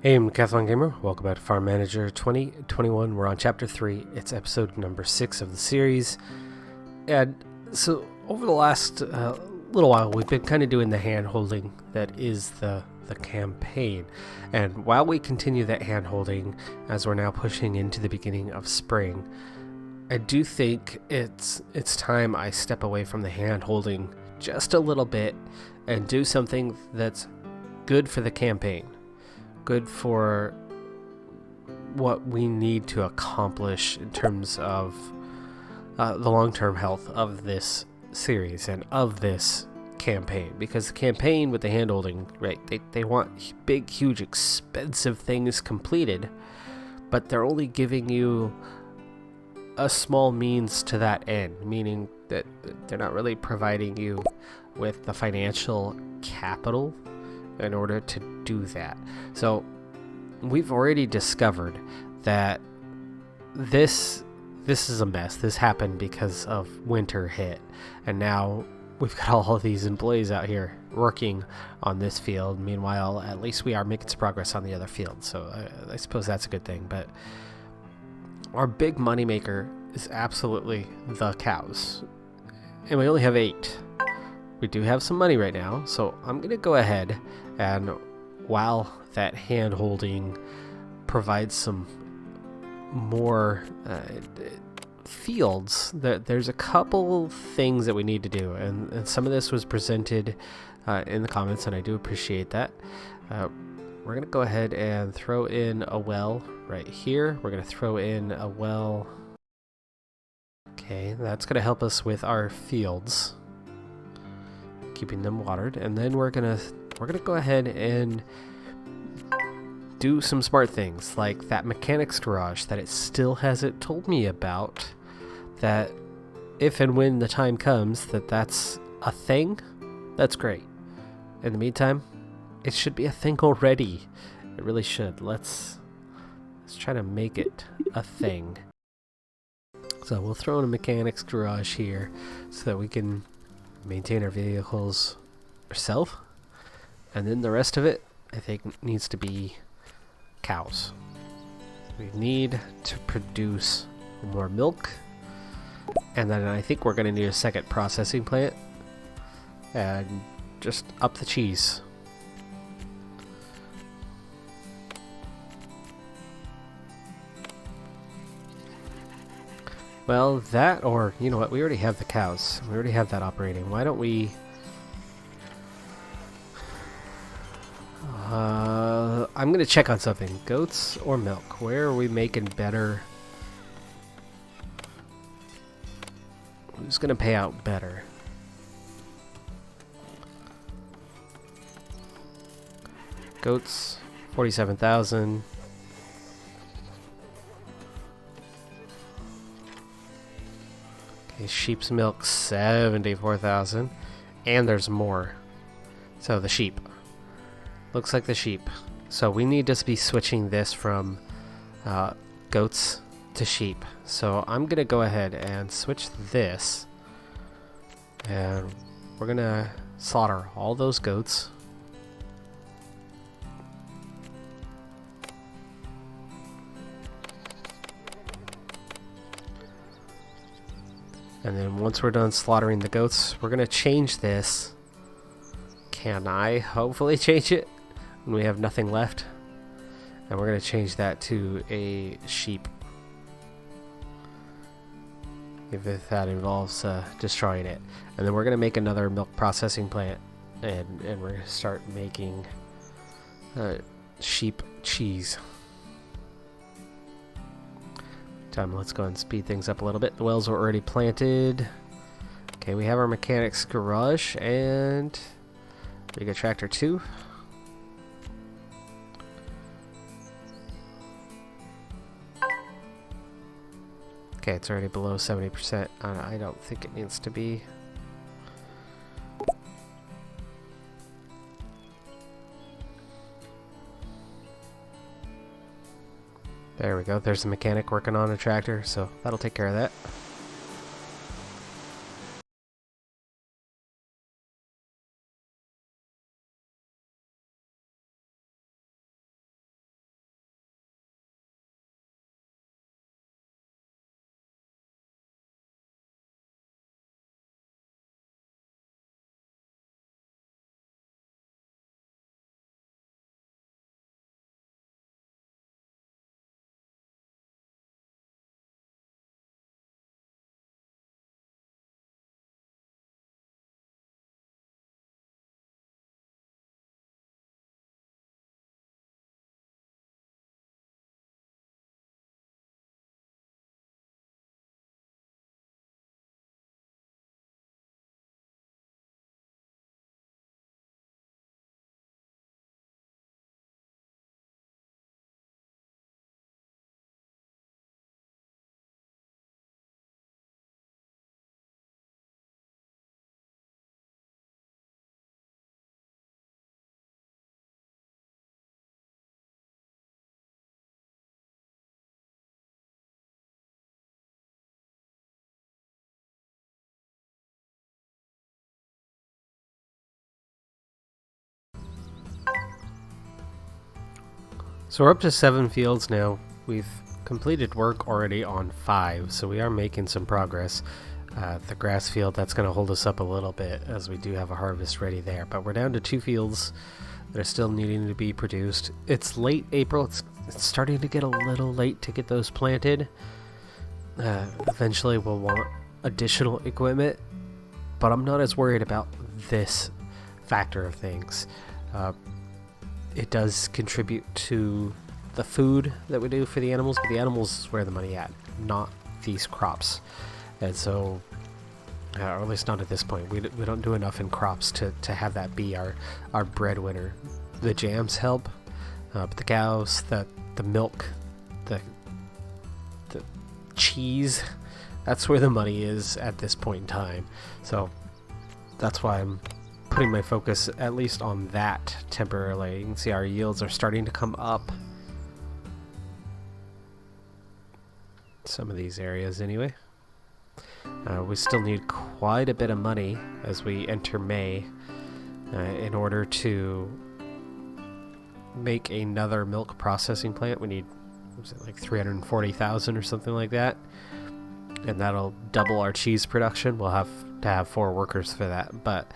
Hey, I'm Decathlon Gamer. Welcome back to Farm Manager 2021. We're on Chapter 3. It's episode number 6 of the series. And so, over the last little while, we've been kind of doing the hand-holding that is the campaign. And while we continue that hand-holding, as we're now pushing into the beginning of spring, I do think it's time I step away from the hand-holding just a little bit and do something that's good for the campaign. Good for what we need to accomplish in terms of the long-term health of this series and of this campaign. Because the campaign with the handholding, right, they want big, huge, expensive things completed, but they're only giving you a small means to that end, meaning that they're not really providing you with the financial capital in order to do that. So we've already discovered that this is a mess. This happened because of winter hit, and now we've got all of these employees out here working on this field. Meanwhile, at least we are making some progress on the other field, so I suppose that's a good thing. But our big moneymaker is absolutely the cows, and we only have 8. We do have some money right now, so I'm going to go ahead and, while that hand holding provides some more fields, there's a couple things that we need to do, and some of this was presented in the comments, and I do appreciate that. We're going to go ahead and throw in a well right here. We're going to throw in a well. Okay, that's going to help us with our fields, keeping them watered, and then we're gonna go ahead and do some smart things like that mechanics garage that it still hasn't told me about, that if and when the time comes that's a thing, that's great. In the meantime, it should be a thing already. It really should. Let's try to make it a thing. So we'll throw in a mechanics garage here so that we can maintain our vehicles ourselves, and then the rest of it I think needs to be cows. We need to produce more milk, and then I think we're going to need a second processing plant and just up the cheese. Well, that, or you know what, we already have the cows. We already have that operating. Why don't we... I'm going to check on something. Goats or milk? Where are we making better? Who's going to pay out better? Goats, 47,000. Sheep's milk, 74,000, and there's more. So the sheep. Looks like the sheep. So we need to be switching this from goats to sheep. So I'm gonna go ahead and switch this, and we're gonna slaughter all those goats. And then once we're done slaughtering the goats, we're going to change this. Can I hopefully change it when we have nothing left? And we're going to change that to a sheep, if that involves destroying it. And then we're going to make another milk processing plant, and we're going to start making sheep cheese. Let's go and speed things up a little bit. The wells were already planted. Okay, we have our mechanics garage, and we got tractor 2. Okay, it's already below 70%. I don't think it needs to be. There we go. There's a mechanic working on a tractor, so that'll take care of that. So we're up to 7 fields now. We've completed work already on 5, so we are making some progress. The grass field, that's going to hold us up a little bit as we do have a harvest ready there. But we're down to 2 fields that are still needing to be produced. It's late April. It's starting to get a little late to get those planted. Eventually we'll want additional equipment, but I'm not as worried about this factor of things. It does contribute to the food that we do for the animals, but the animals is where the money at, not these crops. And so, or at least not at this point, we don't do enough in crops to have that be our breadwinner. The jams help, but the cows, the milk, the cheese, that's where the money is at this point in time. So that's why I'm putting my focus at least on that temporarily. You can see our yields are starting to come up. Some of these areas anyway. We still need quite a bit of money as we enter May in order to make another milk processing plant. We need, was it like 340,000 or something like that, and that'll double our cheese production. We'll have to have 4 workers for that, but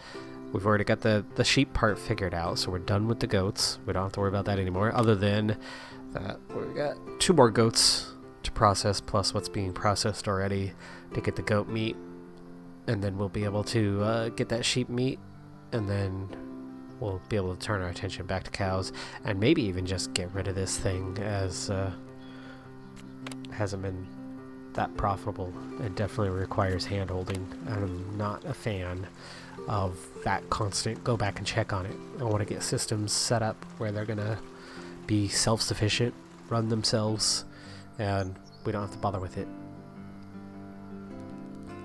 we've already got the sheep part figured out, so we're done with the goats. We don't have to worry about that anymore, other than that we got 2 more goats to process, plus what's being processed already to get the goat meat, and then we'll be able to get that sheep meat, and then we'll be able to turn our attention back to cows, and maybe even just get rid of this thing, as hasn't been that profitable. It definitely requires hand holding, and I'm not a fan of that constant go back and check on it. I want to get systems set up where they're gonna be self-sufficient, run themselves, and we don't have to bother with it.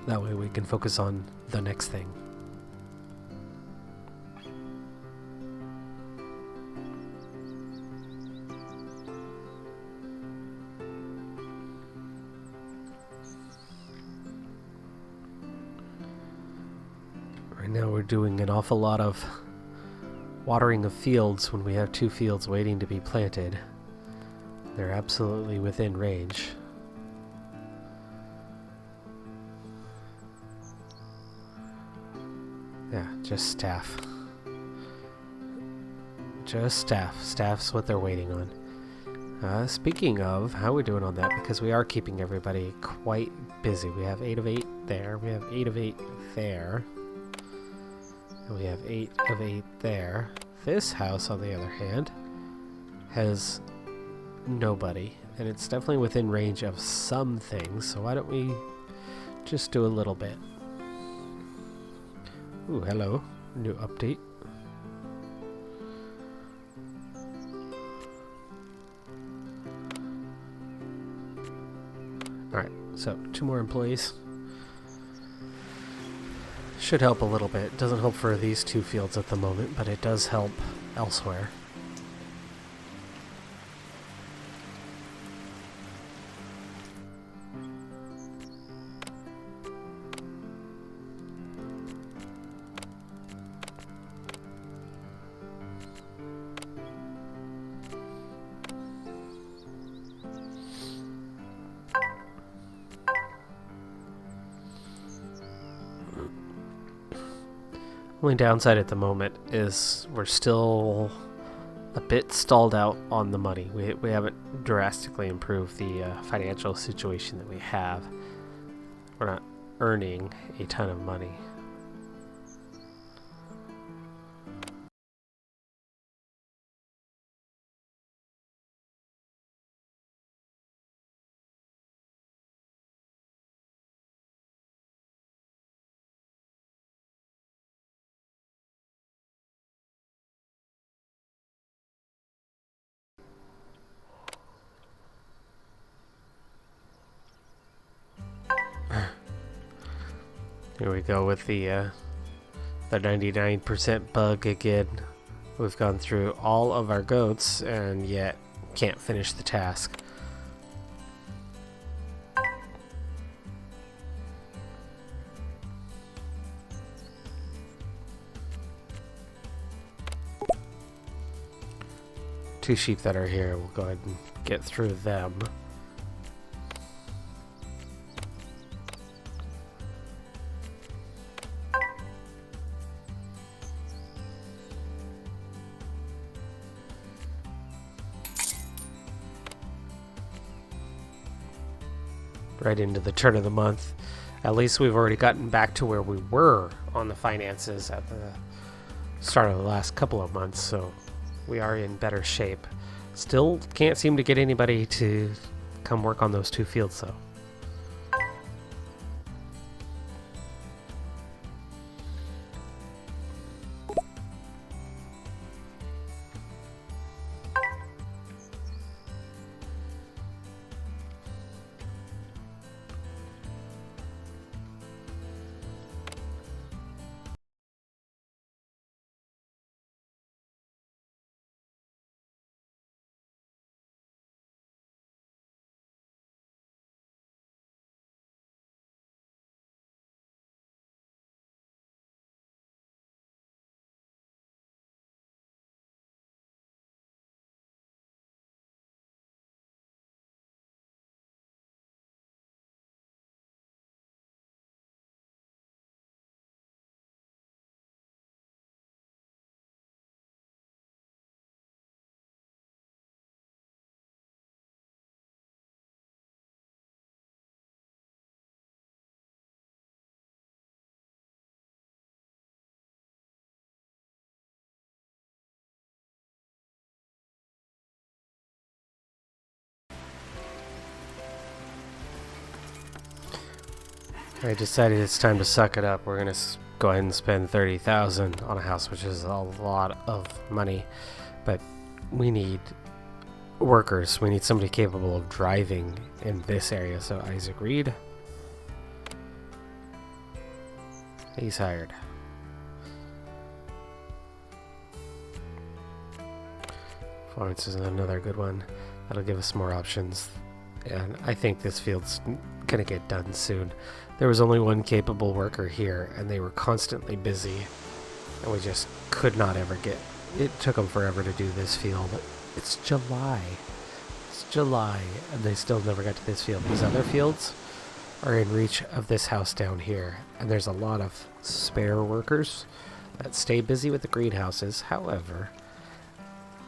That way we can focus on the next thing. Right now we're doing an awful lot of watering of fields when we have 2 fields waiting to be planted. They're absolutely within range. Yeah, just staff. Just staff. Staff's what they're waiting on. Speaking of, how are we doing on that? Because we are keeping everybody quite busy. We have 8 of 8 there. We have 8 of 8 there. And we have 8 of 8 there. This house, on the other hand, has nobody. And it's definitely within range of some things. So why don't we just do a little bit? Ooh, hello. New update. Alright, so 2 more employees. Should help a little bit. It doesn't help for these 2 fields at the moment, but it does help elsewhere. Only downside at the moment is we're still a bit stalled out on the money. We haven't drastically improved the financial situation that we have. We're not earning a ton of money. Here we go with the 99% bug again. We've gone through all of our goats and yet can't finish the task. 2 sheep that are here. We'll go ahead and get through them. Right into the turn of the month. At least we've already gotten back to where we were on the finances at the start of the last couple of months, so we are in better shape. Still can't seem to get anybody to come work on those 2 fields, though. I decided it's time to suck it up. We're gonna go ahead and spend 30,000 on a house, which is a lot of money, but we need workers. We need somebody capable of driving in this area. So Isaac Reed, he's hired. Florence is another good one. That'll give us more options, and I think this field's gonna get done soon. There was only one capable worker here, and they were constantly busy, and we just could not ever get... It took them forever to do this field. It's July. It's July, and they still never got to this field. These other fields are in reach of this house down here, and there's a lot of spare workers that stay busy with the greenhouses. However,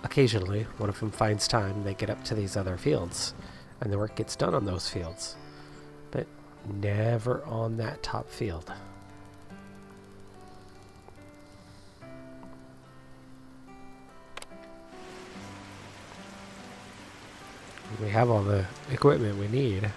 occasionally, one of them finds time, they get up to these other fields, and the work gets done on those fields. But never on that top field. We have all the equipment we need.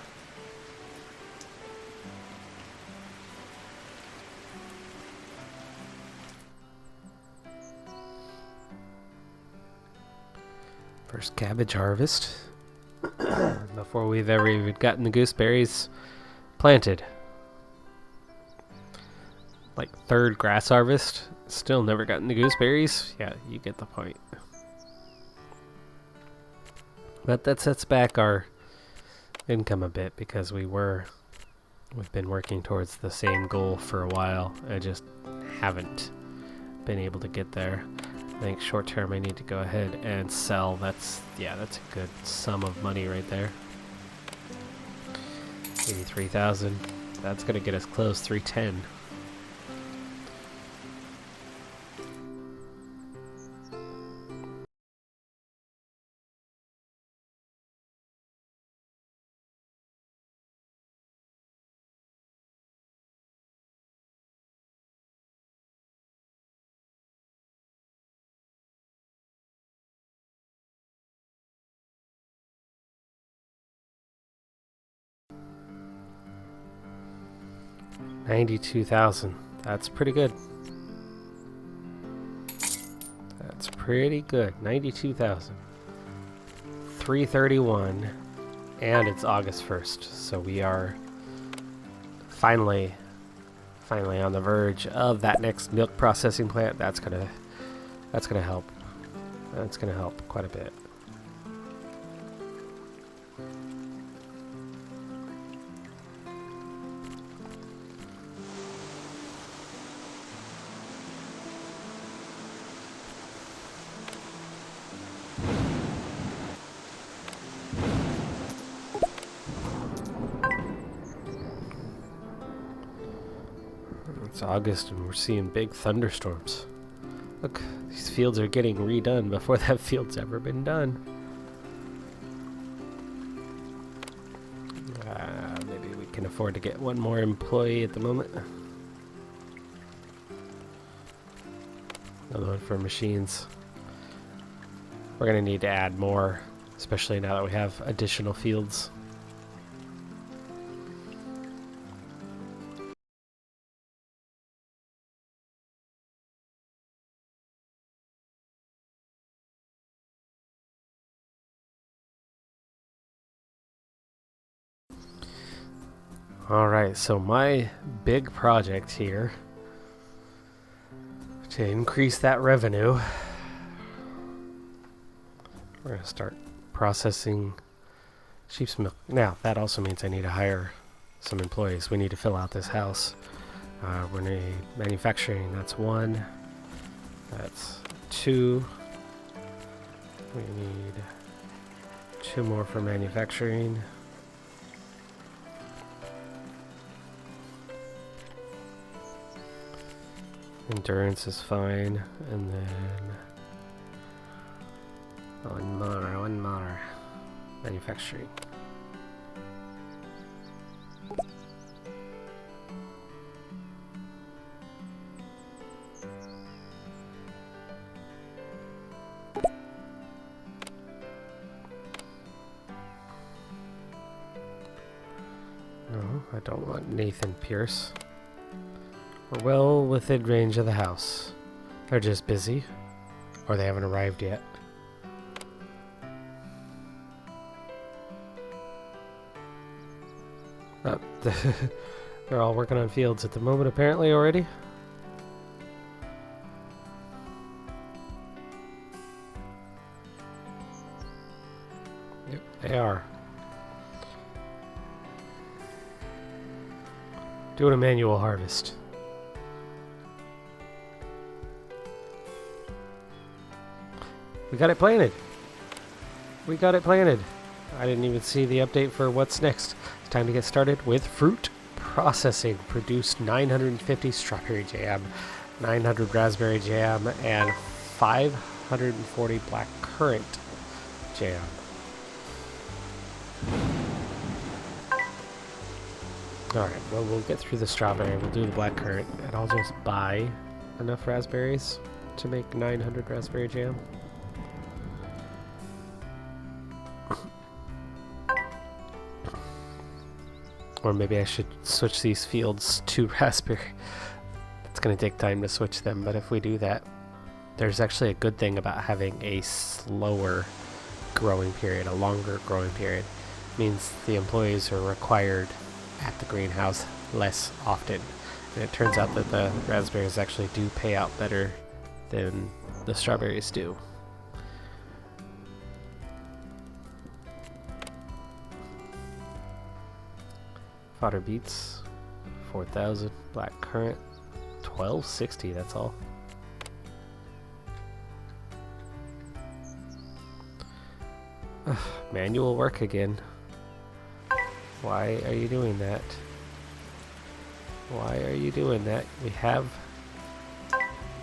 First cabbage harvest. Before we've ever even gotten the gooseberries planted. Like third grass harvest. Still never gotten the gooseberries. Yeah, you get the point. But that sets back our income a bit because we've been working towards the same goal for a while. I just haven't been able to get there. I think short term I need to go ahead and sell. That's a good sum of money right there. 83,000. That's gonna get us close. 310. $92,000. That's pretty good. That's pretty good. 92,000. 331, and it's August 1st, so we are finally on the verge of that next milk processing plant. That's gonna help. That's gonna help quite a bit. It's August and we're seeing big thunderstorms. Look, these fields are getting redone before that field's ever been done. Maybe we can afford to get one more employee at the moment. Another one for machines. We're going to need to add more, especially now that we have additional fields. Alright, so my big project here to increase that revenue, we're going to start processing sheep's milk. Now, that also means I need to hire some employees. We need to fill out this house. We're going to need manufacturing. That's 1. That's 2. We need 2 more for manufacturing. Endurance is fine, and then one more. Manufacturing. No, I don't want Nathan Pierce. We're well within range of the house. They're just busy, or they haven't arrived yet. Oh, they're all working on fields at the moment apparently already. Yep, they are. Doing a manual harvest. We got it planted. We got it planted. I didn't even see the update for what's next. It's time to get started with fruit processing. Produced 950 strawberry jam, 900 raspberry jam, and 540 black currant jam. Alright, well, we'll get through the strawberry. We'll do the black currant, and I'll just buy enough raspberries to make 900 raspberry jam. Or maybe I should switch these fields to raspberry. It's going to take time to switch them, but if we do that, there's actually a good thing about having a slower growing period, a longer growing period. It means the employees are required at the greenhouse less often. And it turns out that the raspberries actually do pay out better than the strawberries do. Fodder beets, 4,000. Black currant, 1,260. That's all. Ugh, manual work again. Why are you doing that? Why are you doing that? We have...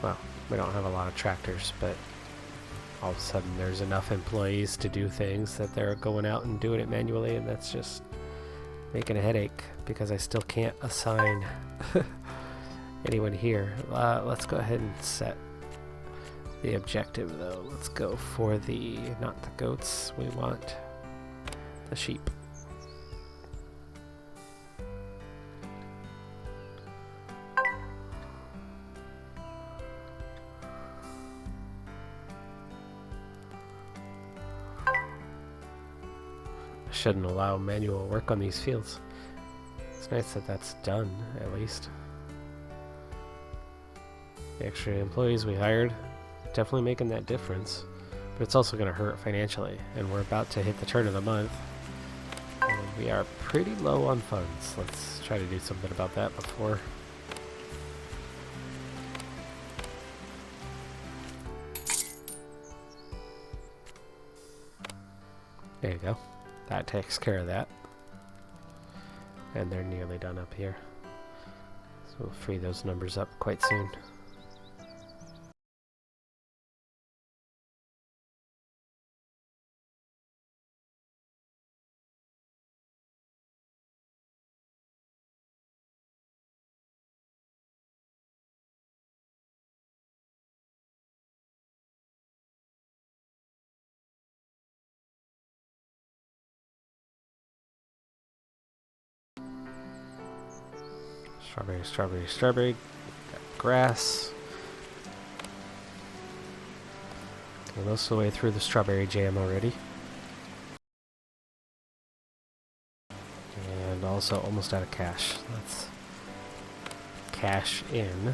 Well, we don't have a lot of tractors, but all of a sudden there's enough employees to do things that they're going out and doing it manually, and that's just making a headache because I still can't assign anyone here. Let's go ahead and set the objective though. Let's go for the, not the goats, we want the sheep. Shouldn't allow manual work on these fields. It's nice that that's done, at least. The extra employees we hired, definitely making that difference. But it's also going to hurt financially, and we're about to hit the turn of the month. And we are pretty low on funds. Let's try to do something about that before. There you go. That takes care of that. And they're nearly done up here. So we'll free those numbers up quite soon. Strawberry, strawberry, strawberry. Got grass. Okay, most of the way through the strawberry jam already. And also almost out of cash. Let's cash in.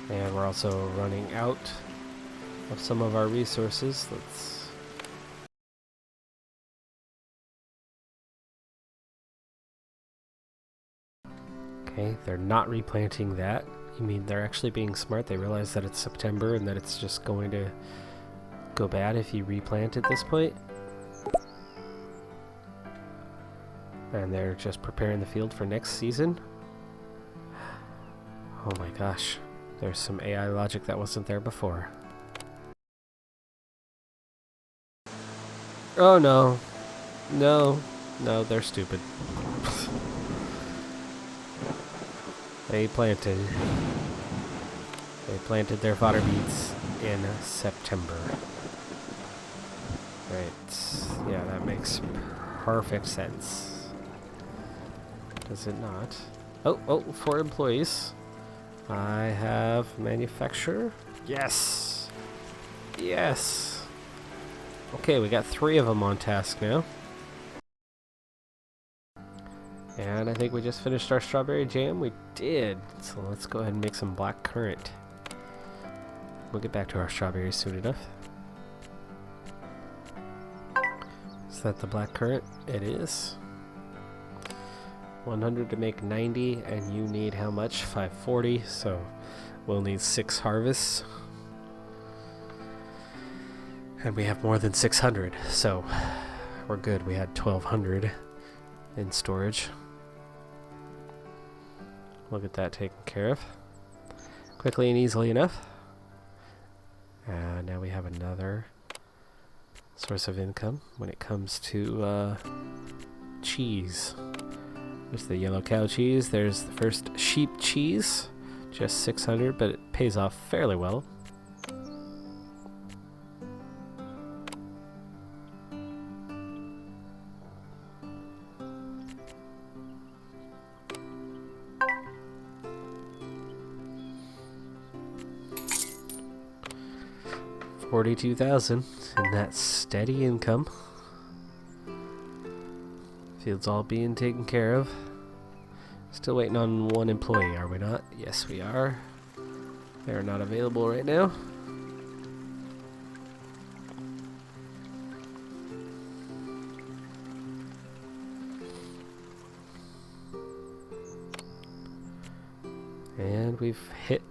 And we're also running out of some of our resources. Okay, they're not replanting that. You mean they're actually being smart? They realize that it's September and that it's just going to go bad if you replant at this point? And they're just preparing the field for next season? Oh my gosh. There's some AI logic that wasn't there before. Oh no. No. No, they're stupid. They planted their fodder beets in September. Right. Yeah, that makes perfect sense. Does it not? Oh, 4 employees. I have manufacturer. Yes. Yes. Okay, we got 3 of them on task now. And I think we just finished our strawberry jam. We did. So let's go ahead and make some black currant. We'll get back to our strawberries soon enough. Is that the black currant? It is. 100 to make 90, and you need how much? 540, so we'll need 6 harvests. And we have more than 600, so we're good. We had 1,200 in storage. We'll get that taken care of quickly and easily enough. And now we have another source of income when it comes to cheese. There's the yellow cow cheese. There's the first sheep cheese, just 600, but it pays off fairly well. $42,000 in that steady income. Field's all being taken care of. Still waiting on 1 employee, are we not? Yes, we are. They're not available right now. And we've hit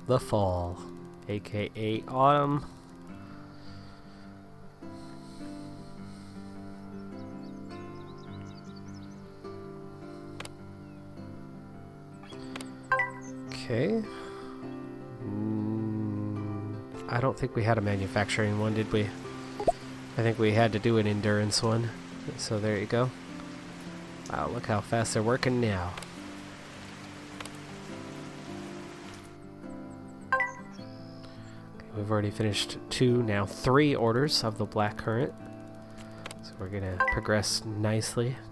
the fall, aka autumn. Okay. I don't think we had a manufacturing one, did we? I think we had to do an endurance one. So there you go. Wow, look how fast they're working now. Okay, we've already finished 2, now 3 orders of the black currant. So we're gonna progress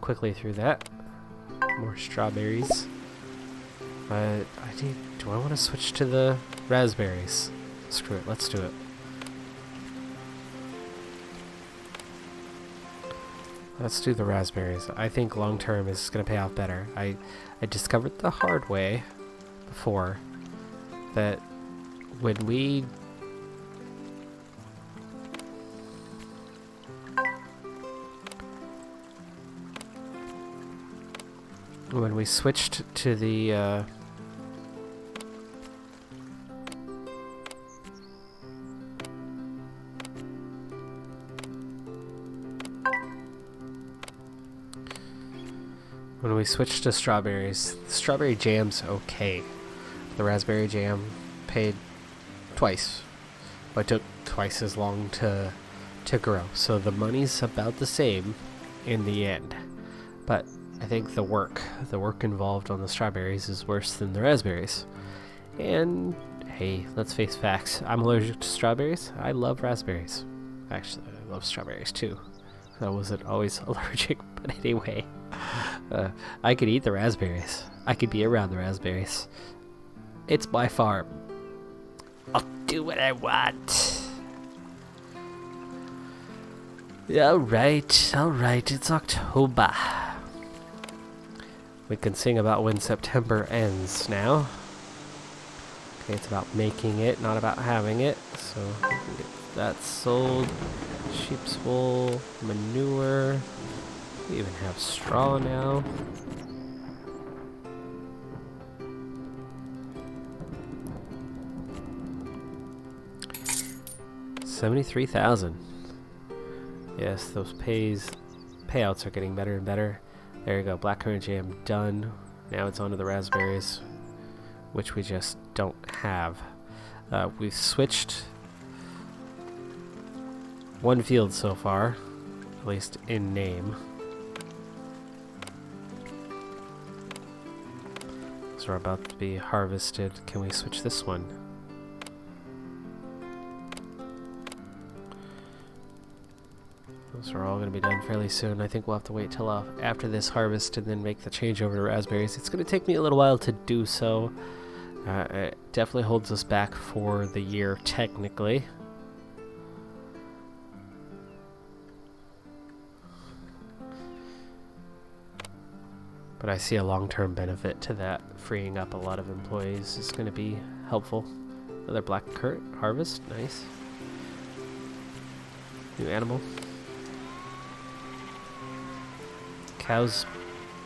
quickly through that. More strawberries. Do I want to switch to the raspberries? Screw it, let's do it. Let's do the raspberries. I think long term is going to pay off better. I discovered the hard way before that when we switched to the When we switched to strawberries, the strawberry jam's okay. The raspberry jam paid twice, but took twice as long to grow. So the money's about the same in the end. But I think the work involved on the strawberries is worse than the raspberries. And hey, let's face facts. I'm allergic to strawberries. I love raspberries. Actually, I love strawberries too. I wasn't always allergic, but anyway. I could eat the raspberries. I could be around the raspberries. It's my farm. I'll do what I want. Alright, it's October. We can sing about when September ends now. Okay, it's about making it, not about having it. So, we can get that sold. Sheep's wool, manure. We even have straw now. $73,000. Yes, those payouts are getting better and better. There you go, blackcurrant jam done. Now it's on to the raspberries, which we just don't have. We've switched one field so far, at least in name. These are about to be harvested. Can we switch this one? Those are all going to be done fairly soon. I think we'll have to wait till after this harvest and then make the change over to raspberries. It's going to take me a little while to do so. It definitely holds us back for the year, technically. But I see a long-term benefit to that. Freeing up a lot of employees is going to be helpful. Another blackcurrant harvest. Nice. New animal. Cows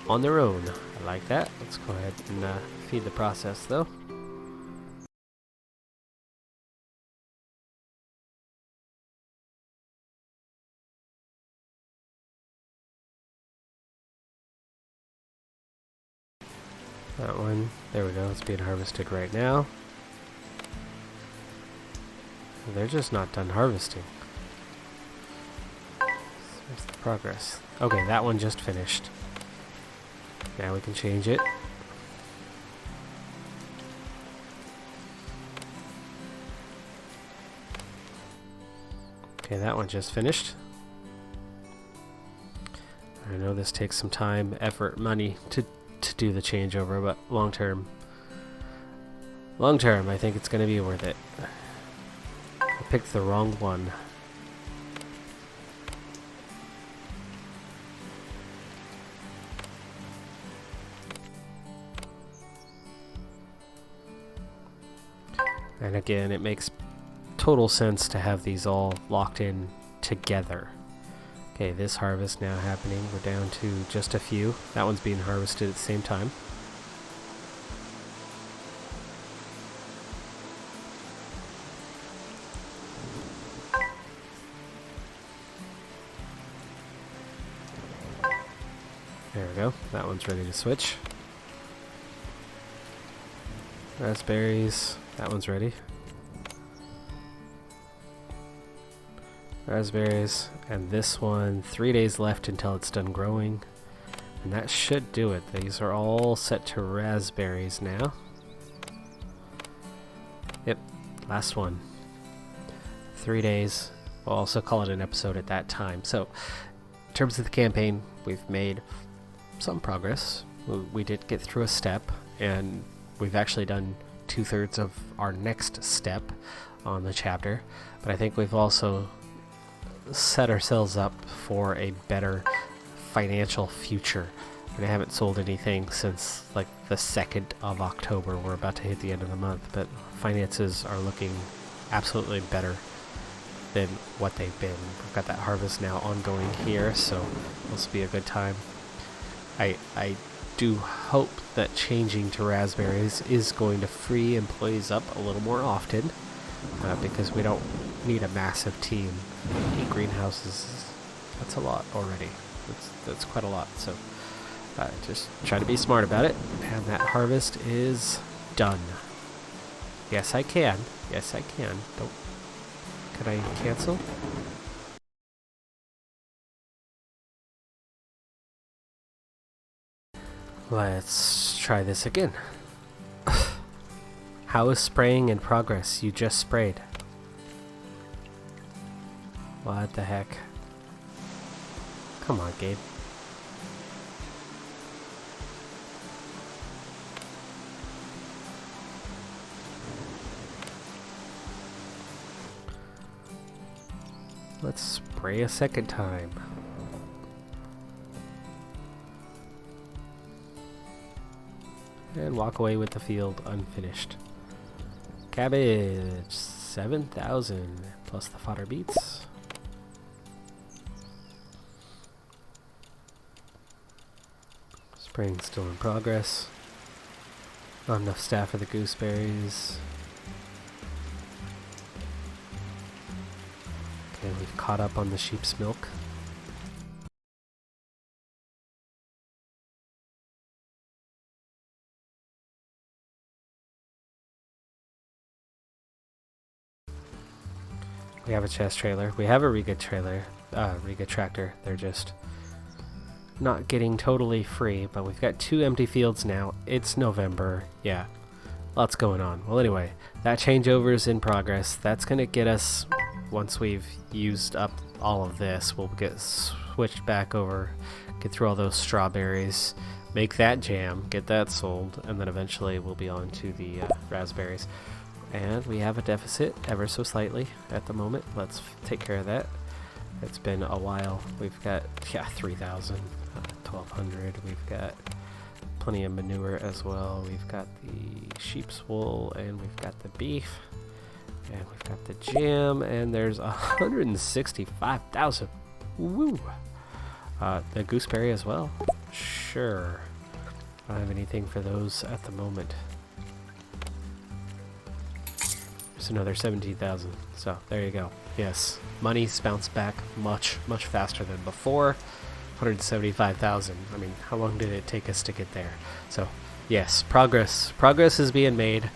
on their own. I like that. Let's go ahead and feed the process, though. That one. There we go. It's being harvested right now. They're just not done harvesting. Where's the progress? Okay, that one just finished. Now we can change it. Okay, that one just finished. I know this takes some time, effort, money to do the changeover, but long term, I think it's going to be worth it. I picked the wrong one. And again, it makes total sense to have these all locked in together. Okay, this harvest now happening. We're down to just a few. That one's being harvested at the same time. There we go. That one's ready to switch. Raspberries. That one's ready. Raspberries. And this one, 3 days left until it's done growing. And that should do it. These are all set to raspberries now. Yep, last one. 3 days. We'll also call it an episode at that time. So, in terms of the campaign, we've made some progress. We did get through a step, and we've actually done 2/3 of our next step on the chapter. But I think we've also set ourselves up for a better financial future. And I haven't sold anything since like the 2nd of October. We're about to hit the end of the month, but finances are looking absolutely better than what they've been. We've got that harvest now ongoing here, so this will be a good time. I do hope that changing to raspberries is going to free employees up a little more often, because we don't need a massive team. 8 greenhouses, that's a lot already. That's quite a lot. So Just try to be smart about it. And that harvest is done. Yes, I can. Yes, I can. Don't. Could I cancel? Let's try this again. How is spraying in progress? You just sprayed. What the heck? Come on, Gabe. Let's spray a second time. And walk away with the field unfinished. Cabbage, 7,000 plus the fodder beets. Spraying still in progress. Not enough staff for the gooseberries. Okay, we've caught up on the sheep's milk. We have a chest trailer. We have a Riga trailer, Riga tractor. They're just not getting totally free, but we've got 2 empty fields now. It's November. Yeah, lots going on. Well, anyway, that changeover is in progress. That's going to get us, once we've used up all of this, we'll get switched back over, get through all those strawberries, make that jam, get that sold, and then eventually we'll be on to the raspberries. And we have a deficit ever so slightly at the moment. Let's take care of that. It's been a while. We've got 3,000, 1,200. We've got plenty of manure as well. We've got the sheep's wool, and we've got the beef, and we've got the jam, and there's 165,000. Woo! The gooseberry as well. Sure. I don't have anything for those at the moment. There's another 17,000. So there you go. Yes, money's bounced back much faster than before. 175,000. I mean, how long did it take us to get there? So yes, progress is being made.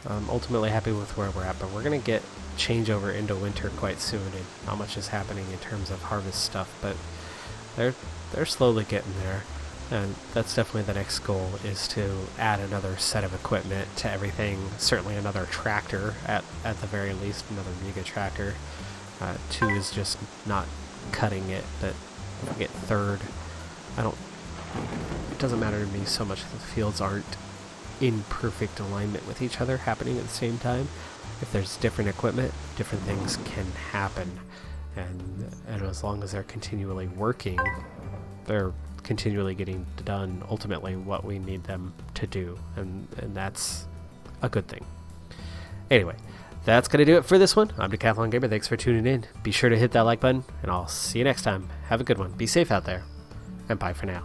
I'm ultimately happy with where we're at, but we're gonna get changeover into winter quite soon, and not much is happening in terms of harvest stuff, but they're slowly getting there. And that's definitely the next goal, is to add another set of equipment to everything. Certainly another tractor, at the very least, another Riga tractor. 2 is just not cutting it, but if we get 3rd, it doesn't matter to me so much that the fields aren't in perfect alignment with each other, happening at the same time. If there's different equipment, different things can happen. And as long as they're continually working, they're continually getting done ultimately what we need them to do, and that's a good thing. Anyway, that's gonna do it for this one. I'm Decathlon Gamer. Thanks for tuning in. Be sure to hit that like button, and I'll see you next time. Have a good one. Be safe out there, and bye for now.